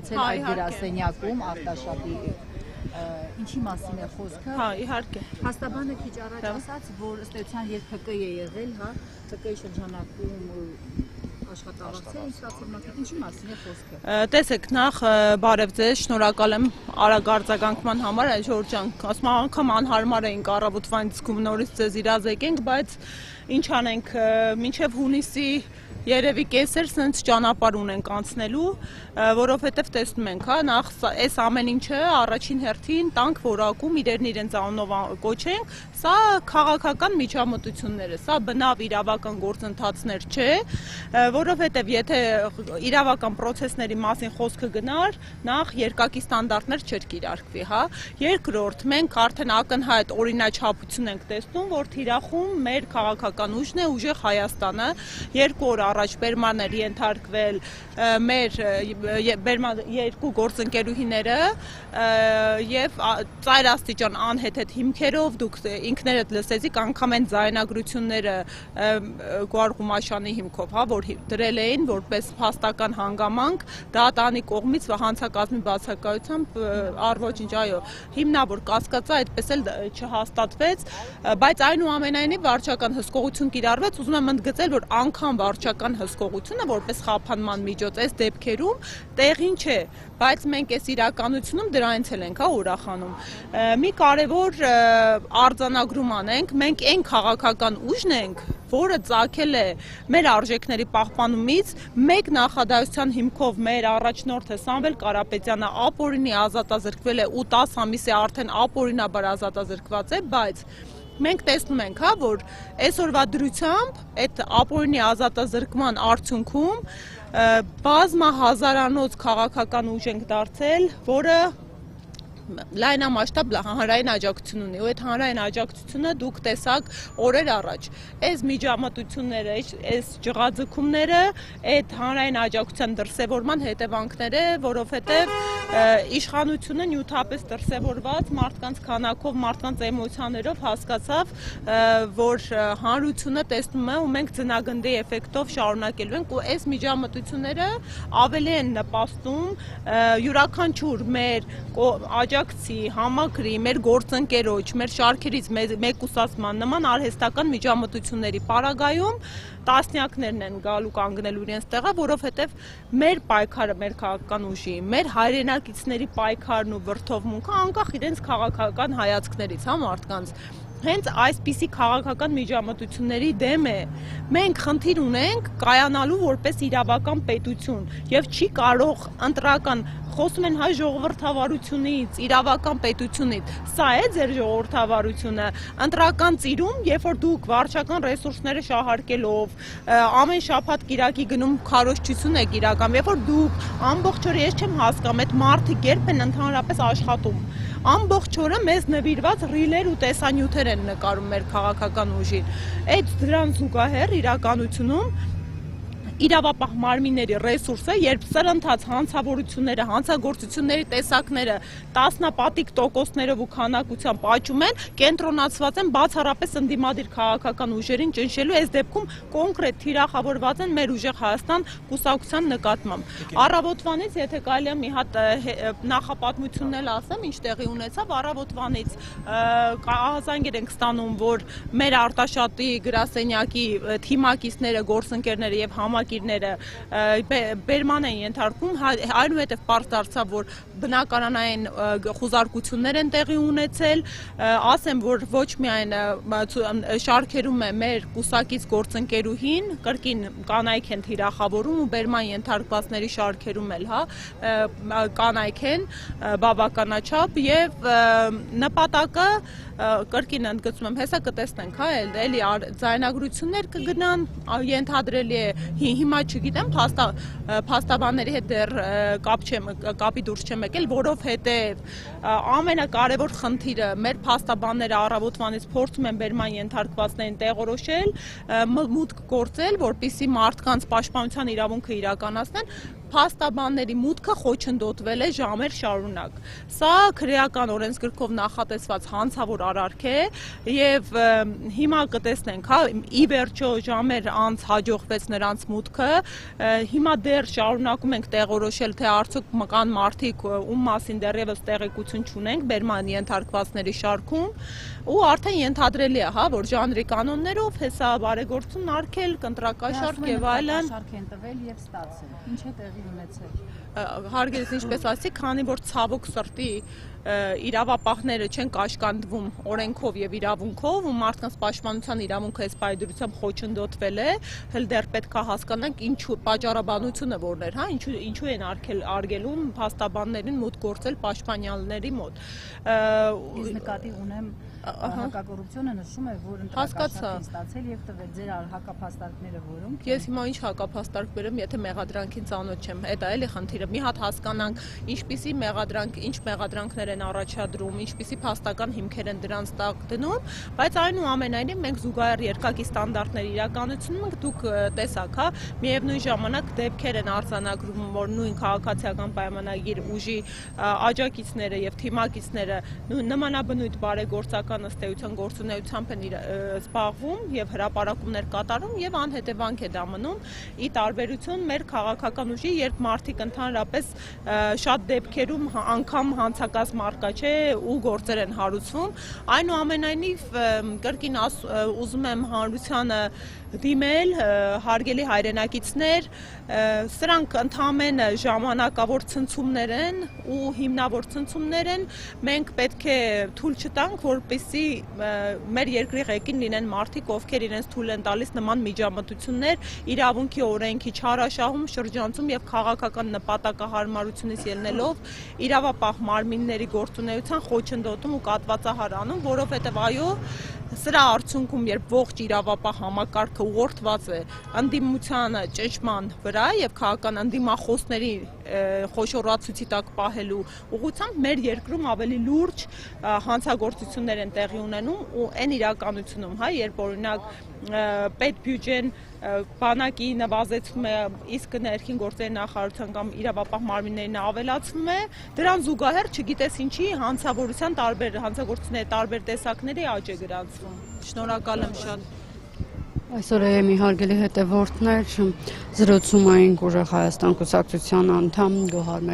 ունեցել այդ գրասենյակում Արտաշատի ինչի մասին է խոսքը։ Հա, իհարկե։ Փաստաբանը քիչ առաջ ասաց, որ ըստ էության երբ ՀԿ է եղել, հա, ՀԿ-ի շրջանակում աշխատավարձեր են ստացել մակետ, ինչի մասին է խոսքը։ Տեսեք, նախ բարև ձեզ, շնորհակալ եմ արագ արձագանքման համար, Ժորժ ջան, ասում անգամ անհարմար էինք առավոտվանից նորից ձեզ իրազեկենք, բայց ինչ անենք, մինչև հունիսի երևի կեսեր սենց ճանապարհ ունենք անցնելու, որովհետև տեսնում ենք, հա, նախ այս ամեն ինչը առաջին հերթին տանք որակում իրենց անունով կոչենք, սա քաղաքական միջամտություններ է, սա բնավ իրավական գործընթացներ չէ, որովհետև եթե իրավական պրոցեսների մասին խոսքը գնար, նախ երկակի ստանդարտներ չէր կիրարկվի, հա, երկրորդ մենք արդեն ակնհայտ օրինաչափություն ենք տեսնում, որ թիրախում մեր քաղաքական ուժն է, ուժեղ Հայաստանը, 2 օր առաջ բերման էր ենթարկվել մեր երկու գործընկերուհիները եւ ծայրաստիճան անհեթեթ հիմքերով դուք ինքներդ լսեցիք անգամ այն ձայնագրությունները Գոհար Ղումաշյանի հիմքով, հա, որ դրել էին որպես փաստական հանգամանք դատանի կողմից հանցակազմի բացակայությամբ առ-ոչինչ, այո, հիմնավոր կասկածը այդպես էլ չհաստատվեց, բայց այնուամենայնիվ վարչական հսկողություն կիրառվեց, ուզում եմ ընդգծել, որ անգամ վարչական հսկողությունը որպես խափանման միջոց այս դեպքերում տեղին չէ, բայց մենք այս իրականությունում դրանից էլ ենք, հա, ուրախանում։ Մի կարևոր արձանագրում անենք, մենք այն քաղաքական ուժն ենք, որը ծագել է մեր արժեքների պահպանումից, մեկ նախադասության հիմքով մեր առաջնորդը Սամվել Կարապետյանը ապօրինի ազատազրկվել է ու 10 ամիս է արդեն ապօրինաբար ազատազրկված է, բայց մենք տեսնում ենք, հա, որ այսօրվա դրությամբ այդ ապօրինի ազատազրկման արդյունքում բազմահազարանոց քաղաքական ուժ ենք դարձել, որը լայնամասշտաբ հանրային աջակցություն ունի, ու այդ հանրային աջակցությունը դուք տեսաք օրեր առաջ, այս միջամտությունները, այս ջղաձգումները, այդ հանրային աջակցության դրսևորման հետևանքներ է, որովհետև իշխանությունը նյութապես դրսևորված մարդկանց քանակով, մարդկանց էմոցիաներով հասկացավ, որ հանրությունը տեսնում է ու մենք ձնագնդի էֆեկտով շարունակելու ենք, ու այս միջամտությունները ավելի են նպաստում յուրաքանչյուր մեր աջակցի, համակրի, մեր գործընկերոջ, մեր շարքերից մեկուսացման նման արհեստական միջամտությունների պարագայում տասնյակներն են գալու կանգնելու իրենց տեղը, որովհետև մեր պայքարը, մեր քաղաքական ուժի, մեր հայրենակիցների պայքարն ու վրդովմունքը անկախ իրենց քաղաքական հայացքներից, հա, մարդկանց հենց այսպիսի քաղաքական միջամտությունների դեմ է։ Մենք խնդիր ունենք կայանալու որպես իրավական պետություն եւ չի կարող ընտրական խոսում են հայ ժողովրդավարությունից, իրավական պետությունից, սա է ձեր ժողովրդավարությունը, ընտրական ծիրում, երբ որ դուք վարչական ռեսուրսները շահարկելով, ամեն շաբաթ կիրակի գնում քարոզչություն եք իրական, երբ որ դուք ամբողջ օրը ես չեմ հասկանում, այդ մարդիկ երբ են ընդհանրապես աշխատում, ամբողջ օրը մեզ նվիրված ռիլեր ու տեսանյութեր են նկարում մեր քաղաքական ուժին, այդ դրան զուգահեռ իրականությունում իրավապահ մարմինների ռեսուրսը, երբ սրընթաց հանցավորությունները, հանցագործությունների տեսակները տասնապատիկ տոկոսներով ու քանակությամբ աճում են, կենտրոնացված են բացառապես ընդդիմադիր քաղաքական ուժերին ճնշելու, այս դեպքում կոնկրետ թիրախավորված են մեր ուժեղ Հայաստան կուսակցության նկատմամբ։ Առավոտվանից, եթե կարելի է մի հատ նախապատմությունն էլ ասեմ, ինչ տեղի ունեցավ, առավոտվանից ահազանգեր ենք ստանում, որ մեր Արտաշատի գրասենյակի թիմակիցները, գործընկերները եւ համակիրները բերման են ենթարկում, այնուհետև պարզ դարձավ, որ բնակարանային խուզարկություններ են տեղի ունեցել, ասեմ, որ ոչ միայն շարքերում է մեր կուսակից գործընկերուհին, կրկին կանայք են թիրախավորում ու բերման ենթարկվածների շարքերում էլ, հա, կանայք են բավականաչափ եւ նպատակը կրկին ընդգծում եմ, հեսա կտեսնենք, հա, էլի ձայնագրություններ կգնան, ենթադրելի է, հիմա չգիտեմ, փաստաբանների հետ դեռ կապի դուրս չեմ եկել, որովհետև ամենակարևոր խնդիրը մեր փաստաբանները առավոտվանից փորձում են բերման ենթարկվածներին տեղորոշել, մուտք գործել, որպեսզի մարդկանց պաշտպանության իրավունքը իրականացնեն, փաստաբանների մուտքը խոչընդոտվել է ժամեր շարունակ։ Սա քրեական օրենսգրքով նախատեսված հանցավոր արարք է եւ հիմա կտեսնենք, հա, ի վերջո ժամեր անց հաջողվեց նրանց մուտքը, հիմա դեռ շարունակում ենք տեղորոշել, թե արդյոք կան մարդիկ, ում մասին դեռևս տեղեկություն չունենք բերման ենթարկվածների շարքում, ու արդեն ենթադրելի է, հա, որ ժանրի կանոններով հեսա բարեգործություն արգել, կընտրակաշարք եւ այլն շարք են տվել եւ ստացել։ Ինչ է տեղի ունեցել։ Հարգելից ինչպես ասեցի, քանի որ ցավոք սրտի իրավապահները չեն կաշկանդվում օրենքով եւ իրավունքով ու մարդկանց պաշտպանության իրավունքը այս պայդրությամբ խոչընդոտվել է, հել դեռ պետք է հասկանանք ինչու պատճառաբանությունը որն էր, հա, ինչու են արգելում փաստաբաններին մուտք գործել պաշտպանյալների մոտ։ Ես նկատի ունեմ հակակոռուպցիոնը նշում է, որ ընտրակաշարք ստացել եւ տվել ձեր հակափաստարկները որոնք։ Ես հիմա ինչ հակափաստարկ բերեմ, եթե մեղադրանքին ծանոթ չեմ։ Դա էլի խնդիրը։ Մի հատ հասկանանք, ինչպիսի մեղադրանք, ինչ մեղադրանքներ են առաջադրում, ինչպիսի փաստական հիմքեր են դրանց տակ դնում, բայց այնուամենայնիվ մենք զուգահեռ երկակի ստանդարտներ իրականացնում ենք, դուք տեսաք, հա, միևնույն ժամանակ դեպքեր են արձանագրում, որ նույն քաղաքացիական պայմանագիր ուժի աջակիցները եւ թիմակիցները նմանաբնույթ բարեգործական ըստ էության գործունեությամբ են զբաղվում եւ հրապարակումներ կատարում եւ անհետևանք է դա մնում, ի տարբերություն մեր քաղաքական ուժի, երբ մարդիկ ընդհանրապես շատ դեպքերում անգամ հանցակազմ առկա չէ ու գործեր են հարուցվում, այնուամենայնիվ կրկին ուզում եմ հանրությանը դիմել, հարգելի հայրենակիցներ, սրանք ընդհանրեն ժամանակավոր ցնցումներ են ու հիմնավոր ցնցումներ են, մենք պետք է թույլ չտանք, որպեսզի մեր երկրի ղեկին լինեն մարդիկ, ովքեր իրենց թույլ են տալիս նման միջամտություններ, իրավունքի օրենքի չարաշահում, շրջանցում եւ քաղաքական նպատակահարմարությունից ելնելով իրավապահ մարմինների գործունեության խոչընդոտում ու կատվածահարանում, որովհետեւ այո, սրա արդյունքում երբ ողջ իրավապահ համակարգը ուղղորդված է ընդդիմության ճնշման վրա եւ քաղաքական ընդդիմախոսների խոշորացուցի տակ պահելու ուղղությամբ մեր երկրում ավելի լուրջ հանցագործություններ են տեղի ունենում ու այն իրականությունում, հա, երբ օրինակ պետբյուջեն բանակի նվազեցվում է, իսկ ներքին գործերի նախարարության կամ իրավապահ մարմիններին ավելացվում է, դրան զուգահեռ չգիտես ինչի հանցագործությունների տարբեր տեսակների աճ է գրանցվում։ Շնորհակալ եմ շատ։ Այսօր մի հարգելի հետևորդներ զրուցում էինք ուժեղ Հայաստան կուսակցության անդամ Գոհար